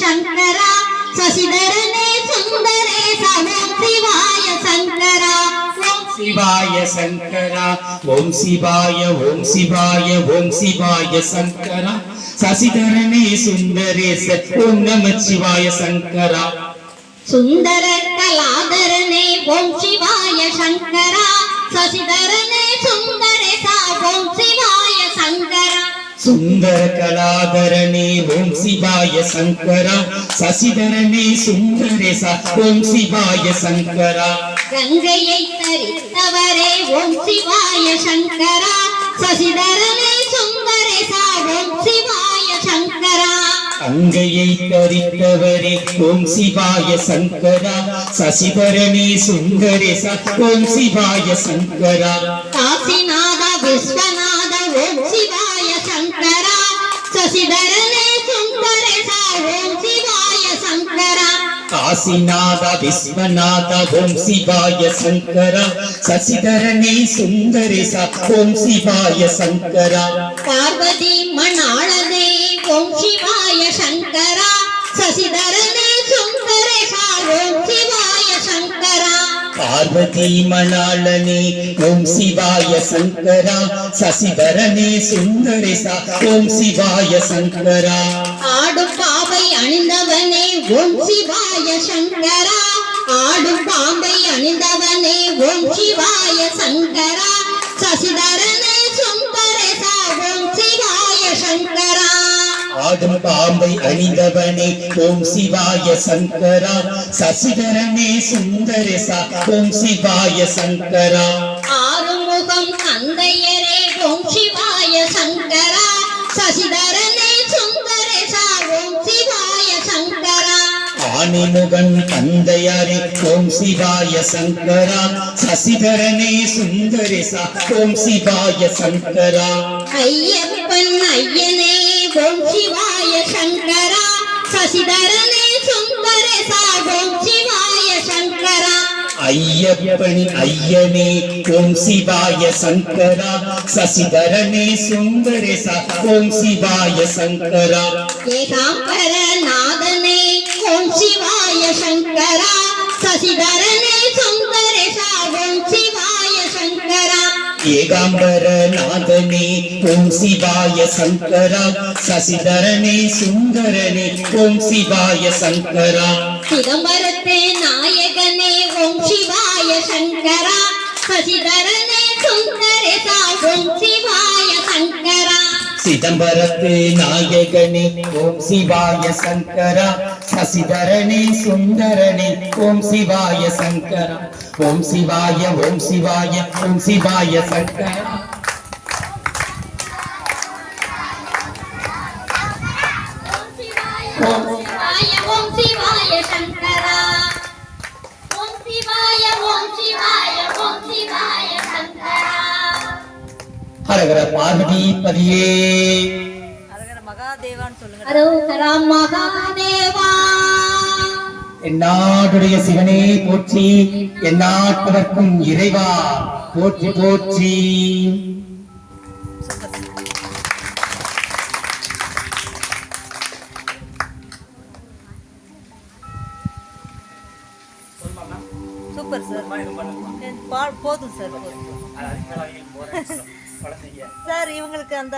சங்கரா சசிதரனே சுந்தரேசா ஓம் சிவாய சங்கரா சிவாய சங்கரா ஓம் சிவாய ஓம் சிவாய ஓம் சிவாய சங்கரா சசிதரனே சுந்தரேச ஓம் நம சிவாய சங்கரா சுந்தர கலாதரனே ஓம் சிவாய சங்கரா சசிதரனே சுந்தரேசா ஓம் சிவாய சங்கரா சுந்தர கலாதரனே ஓம் சிவாய சங்கரா சசிதரனே சுந்தரேசா ஓம் சிவாய சங்கரா கங்கையை தரித்தவரே ஓம் சிவாய சங்கரா சசிதரனே சுந்தரேசா ஓம் சிவாய சங்கரா அங்கையை தரித்தவரே ஓம் சிவாய சங்கரா சசிதரனே சுந்தரேசா ஓம் சிவாய சங்கரா காசிநாத விஸ்வநாத ஓம் சிவாய சங்கரா சசிதரனே சுந்தரேசா ஓம் சிவாய சங்கரா காசிநாத விஸ்வநாத ஓம் சிவாய சங்கரா சசிதரனே சுந்தரேசா ஓம் சிவாய சங்கரா பார்வதி மணாளனே ஓம் சிவாய சங்கரா சசிதரனே சுந்தரேசா ஓம் சிவாய சங்கரா பார்வதி மணாளனே ஓம் சிவாய சங்கரா சசிதரனே சுந்தரேசா ஓம் சிவாய சங்கரா ஆடும் பாவை அணிந்தவனே ஓம் சிவாய சங்கரா ஆடும் பாம்பை அணிந்தவனே ஓம் சிவாய சங்கரா சசிதரனே சுந்தரேசா ஓம் சிவாய சங்கரா ஆடும் பாம்பை அணிந்தவனே ஓம் சிவாய சங்கரா சசிதரனே சுந்தரேசா ஓம் சிவாய சங்கரா ஆறுமுகம் தந்தையரே ஓம் சிவாய சங்கரா சசிதரனே சுந்தரேசா ஓம் சிவாய சங்கரா ஆணிமுகன் தந்தையாரே ஓம் சிவாய சங்கரா சசிதரனே சுந்தரேசா ஓம் சிவாய சங்கரா ஐயப்பன் ஐயனே ஓம் சிவாய சங்கரா சசிதரனே சுந்தரேசா ஓம் சிவாய சங்கரா ஐயப்பன் ஐயனே ஓம் சிவாய சங்கரா சசிதரனே சுந்தரேசா ஓம் சிவாய சங்கரா ஏகாம்பர நாதனே ஓம் சிவாய சங்கரா சசிதரனே சுந்தரேசா ஓம் சிவாய சங்கரா ஏகாம்பர நாதனே ஓம் சிவாய சங்கரா சசிதரனே சுந்தரனே ஓம் சிவாய சங்கரா சிதம்பரத்தே நாயகனே ஓம் சிவாய சங்கரா சசிதரனே சுந்தரேசா ஓம் சிவாய சங்கரா சிதம்பரத்து நாயகனே ஓம் சிவாய சங்கரா சசிதரனே சுந்தரனே ஓம் சிவாய சங்கரா ஓம் சிவாய ஓம் சிவாய ஓம் சிவாய சங்கரா ஓம் சிவாய ஓம் சிவாய சங்கரா ஓம் சிவாய ஓம் சிவாய ஓம் சிவாய சங்கரா ஹரஹர பார்வதி பதியே ஹரஹர மகாதேவான்னு சொல்லுங்க. ஹரஹர மகாதேவா எந்நாட்டுடைய சிவனே போற்றி எந்நாட்டவர்க்கும் இறைவா போற்றி போற்றி. Super sir. போதும் சார், போதும் சார். இவங்களுக்கு அந்த